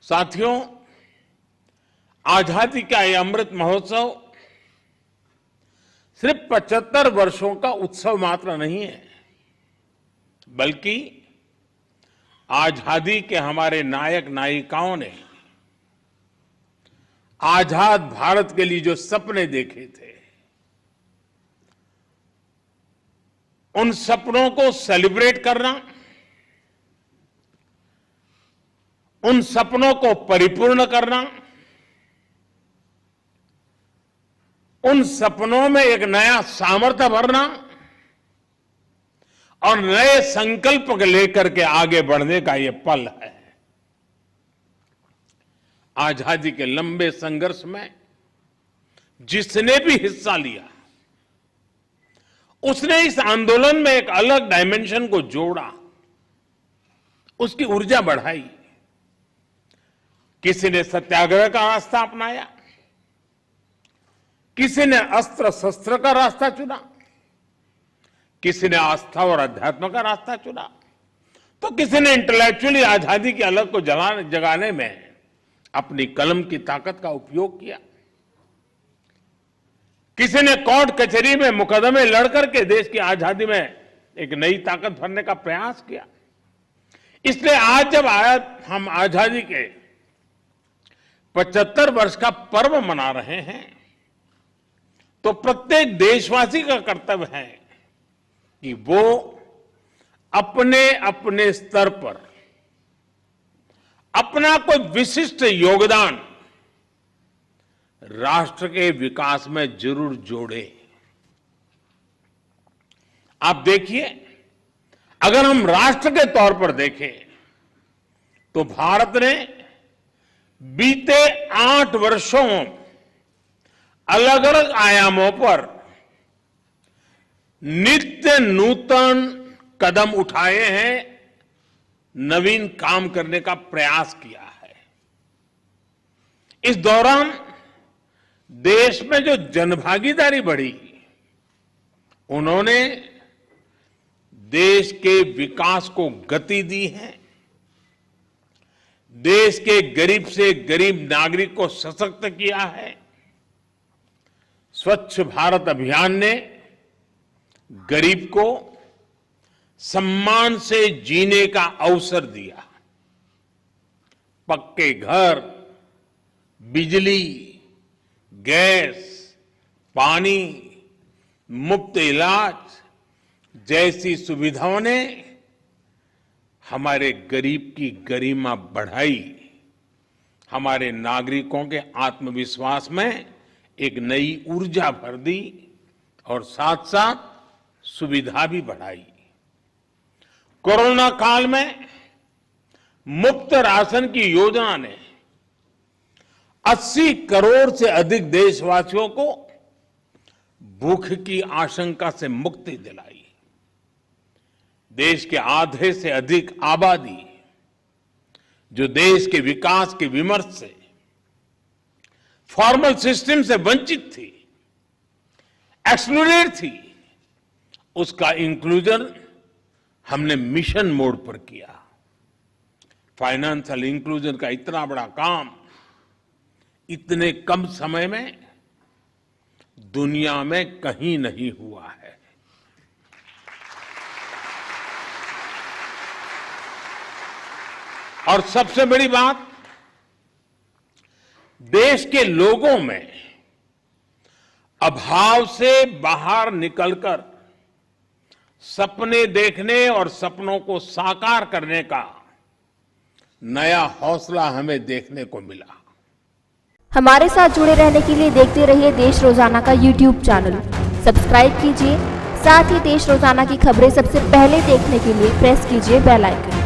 साथियों, आजादी का ये अमृत महोत्सव सिर्फ 75 वर्षों का उत्सव मात्र नहीं है, बल्कि आजादी के हमारे नायक नायिकाओं ने आजाद भारत के लिए जो सपने देखे थे, उन सपनों को सेलिब्रेट करना, उन सपनों को परिपूर्ण करना, उन सपनों में एक नया सामर्थ्य भरना और नए संकल्प लेकर के आगे बढ़ने का ये पल है। आजादी के लंबे संघर्ष में जिसने भी हिस्सा लिया, उसने इस आंदोलन में एक अलग डायमेंशन को जोड़ा, उसकी ऊर्जा बढ़ाई। किसी ने सत्याग्रह का रास्ता अपनाया, किसी ने अस्त्र शस्त्र का रास्ता चुना, किसी ने आस्था और अध्यात्म का रास्ता चुना, तो किसी ने इंटेलेक्चुअली आजादी की अलग को जगाने में अपनी कलम की ताकत का उपयोग किया। किसी ने कोर्ट कचहरी में मुकदमे लड़कर के देश की आजादी में एक नई ताकत भरने का प्रयास किया। इसलिए आज जब हम आजादी के 75 वर्ष का पर्व मना रहे हैं, तो प्रत्येक देशवासी का कर्तव्य है कि वो अपने अपने स्तर पर अपना कोई विशिष्ट योगदान राष्ट्र के विकास में जरूर जोड़े। आप देखिए, अगर हम राष्ट्र के तौर पर देखें तो भारत ने बीते 8 वर्षों अलग अलग आयामों पर नित्य नूतन कदम उठाए हैं, नवीन काम करने का प्रयास किया है। इस दौरान देश में जो जनभागीदारी बढ़ी, उन्होंने देश के विकास को गति दी है। देश के गरीब से गरीब नागरिक को सशक्त किया है। स्वच्छ भारत अभियान ने गरीब को सम्मान से जीने का अवसर दिया। पक्के घर, बिजली, गैस, पानी, मुफ्त इलाज जैसी सुविधाओं ने हमारे गरीब की गरिमा बढ़ाई, हमारे नागरिकों के आत्मविश्वास में एक नई ऊर्जा भर दी और साथ साथ सुविधा भी बढ़ाई। कोरोना काल में मुफ्त राशन की योजना ने 80 करोड़ से अधिक देशवासियों को भूख की आशंका से मुक्ति दिलाई। देश के आधे से अधिक आबादी जो देश के विकास के विमर्श से, फॉर्मल सिस्टम से वंचित थी, एक्सक्लूडेड थी, उसका इंक्लूजन हमने मिशन मोड पर किया। फाइनेंशियल इंक्लूजन का इतना बड़ा काम इतने कम समय में दुनिया में कहीं नहीं हुआ है। और सबसे बड़ी बात, देश के लोगों में अभाव से बाहर निकलकर सपने देखने और सपनों को साकार करने का नया हौसला हमें देखने को मिला। हमारे साथ जुड़े रहने के लिए देखते रहिए देश रोजाना का YouTube चैनल। सब्सक्राइब कीजिए, साथ ही देश रोजाना की खबरें सबसे पहले देखने के लिए प्रेस कीजिए बेल आइकन।